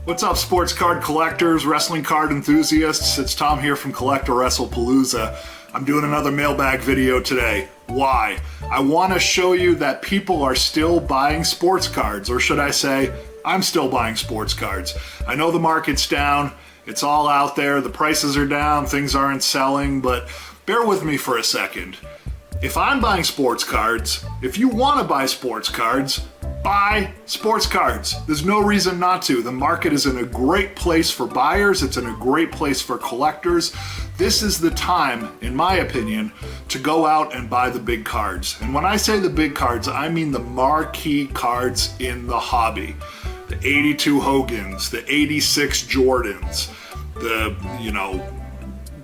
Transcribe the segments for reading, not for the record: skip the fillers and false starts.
What's up, sports card collectors, wrestling card enthusiasts? It's Tom here from CollectAWrestlePalooza. I'm doing another mailbag video today. Why? I want to show you that people are still buying sports cards, or should I say, I'm still buying sports cards. I know the market's down, it's all out there, the prices are down, things aren't selling, but bear with me for a second. If I'm buying sports cards, if you want to buy sports cards, buy sports cards. There's no reason not to. The market is in a great place for buyers. It's in a great place for collectors. This is the time, in my opinion, to go out and buy the big cards. And when I say the big cards, I mean the marquee cards in the hobby. The 82 Hogans, the 86 Jordans, the,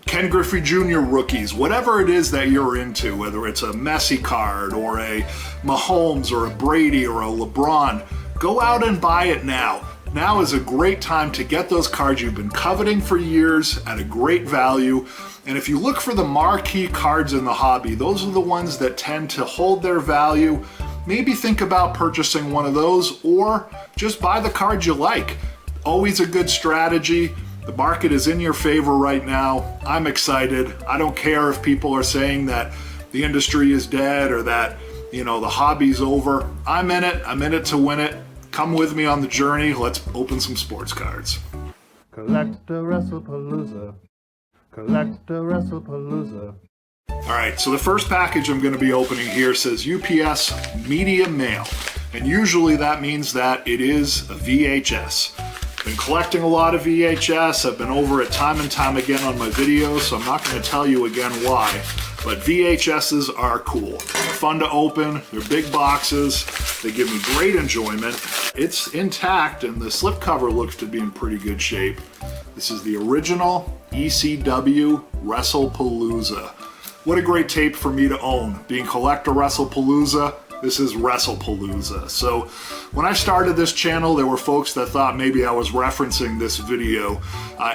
Ken Griffey Jr. rookies, whatever it is that you're into, whether it's a Messi card or a Mahomes or a Brady or a LeBron, go out and buy it now. Now is a great time to get those cards you've been coveting for years at a great value. And if you look for the marquee cards in the hobby, those are the ones that tend to hold their value. Maybe think about purchasing one of those or just buy the cards you like. Always a good strategy. The market is in your favor right now. I'm excited. I don't care if people are saying that the industry is dead or that, the hobby's over. I'm in it. I'm in it to win it. Come with me on the journey. Let's open some sports cards. CollectAWrestlePalooza. CollectAWrestlePalooza. All right, so the first package I'm going to be opening here says UPS Media Mail. And usually that means that it is a VHS. Been collecting a lot of VHS. I've been over it time and time again on my videos, so I'm not going to tell you again why, but VHSs are cool. They're fun to open, they're big boxes, they give me great enjoyment. It's intact and the slipcover looks to be in pretty good shape. This is the original ECW Wrestlepalooza. What a great tape for me to own. Being CollectAWrestlePalooza, this is WrestlePalooza. So when I started this channel, there were folks that thought maybe I was referencing this video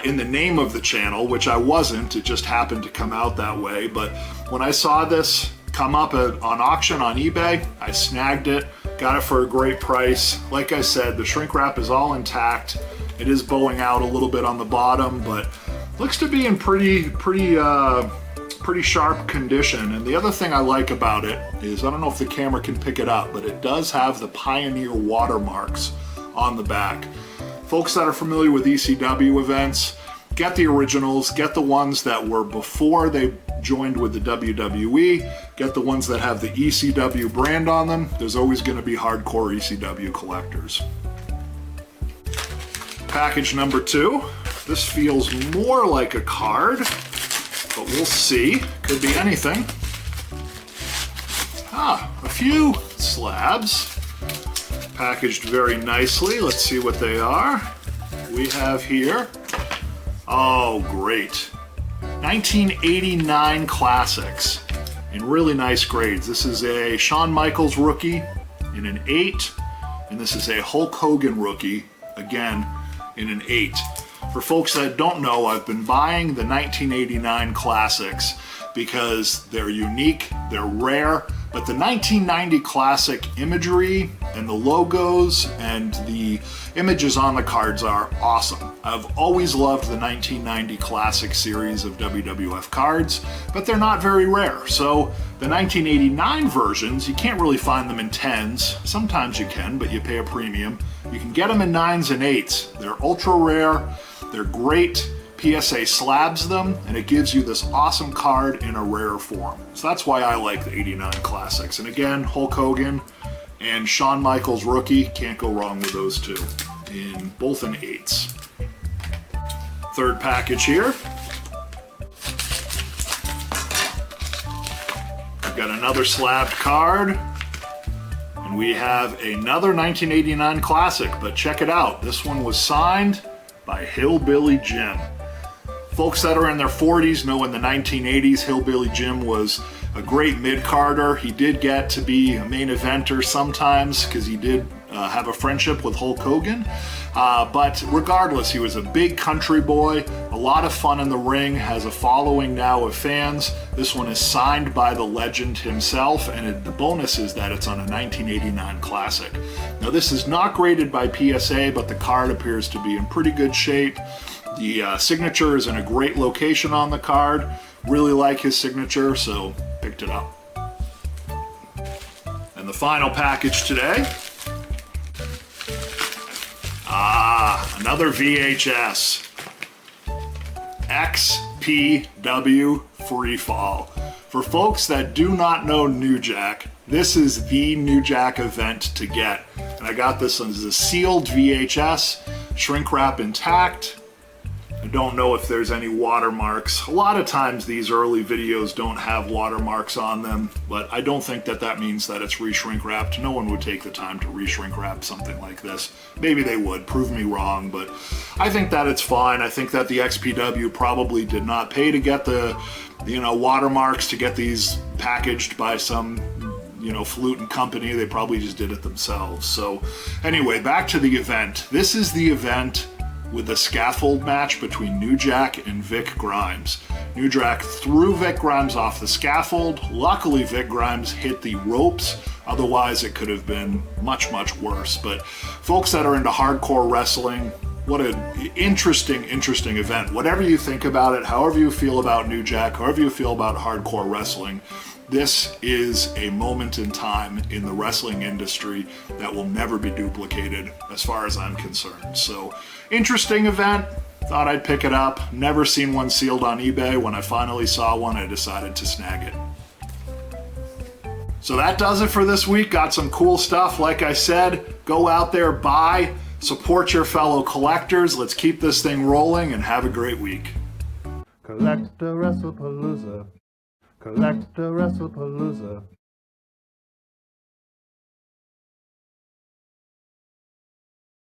in the name of the channel, which I wasn't. It just happened to come out that way. But when I saw this come up on auction on eBay, I snagged it, got it for a great price. Like I said, the shrink wrap is all intact. It is bowing out a little bit on the bottom, but looks to be in pretty sharp condition. And the other thing I like about it is, I don't know if the camera can pick it up, but it does have the Pioneer watermarks on the back. Folks that are familiar with ECW events, get the originals, get the ones that were before they joined with the WWE, get the ones that have the ECW brand on them. There's always going to be hardcore ECW collectors. Package number 2. This feels more like a card, but we'll see. Could be anything. A few slabs. Packaged very nicely. Let's see what they are. We have here, oh great, 1989 classics in really nice grades. This is a Shawn Michaels rookie in an 8, and this is a Hulk Hogan rookie, again, in an 8. For folks that don't know, I've been buying the 1989 classics because they're unique, they're rare, but the 1990 classic imagery and the logos and the images on the cards are awesome. I've always loved the 1990 classic series of WWF cards, but they're not very rare. So the 1989 versions, you can't really find them in 10s. Sometimes you can, but you pay a premium. You can get them in 9s and 8s. They're ultra rare. They're great. PSA slabs them, and it gives you this awesome card in a rare form. So that's why I like the 89 classics. And again, Hulk Hogan and Shawn Michaels rookie, can't go wrong with those two, in both in 8s. Third package here. We've got another slabbed card. And we have another 1989 classic, but check it out. This one was signed by Hillbilly Jim. Folks that are in their 40s know in the 1980s, Hillbilly Jim was a great mid-carder. He did get to be a main eventer sometimes because he did have a friendship with Hulk Hogan. But regardless, he was a big country boy, a lot of fun in the ring, has a following now of fans. This one is signed by the legend himself, and the bonus is that it's on a 1989 Classic. Now this is not graded by PSA, but the card appears to be in pretty good shape. The signature is in a great location on the card. Really like his signature, so picked it up. And the final package today. Another VHS. XPW Freefall. For folks that do not know New Jack, this is the New Jack event to get. And I got this as a sealed VHS, shrink wrap intact. I don't know if there's any watermarks. A lot of times these early videos don't have watermarks on them, but I don't think that that means that it's re-shrink wrapped. No one would take the time to re-shrink wrap something like this. Maybe they would, prove me wrong, but I think that it's fine. I think that the XPW probably did not pay to get the, watermarks to get these packaged by some fluting company. They probably just did it themselves. So anyway, back to the event. This is the event with a scaffold match between New Jack and Vic Grimes. New Jack threw Vic Grimes off the scaffold. Luckily, Vic Grimes hit the ropes. Otherwise, it could have been much, much worse. But folks that are into hardcore wrestling, what an interesting event. Whatever you think about it, however you feel about New Jack, however you feel about hardcore wrestling, this is a moment in time in the wrestling industry that will never be duplicated as far as I'm concerned. So, interesting event. Thought I'd pick it up. Never seen one sealed on eBay. When I finally saw one, I decided to snag it. So that does it for this week. Got some cool stuff. Like I said, go out there, buy, support your fellow collectors. Let's keep this thing rolling and have a great week. CollectAWrestlePalooza. CollectAWrestlePalooza.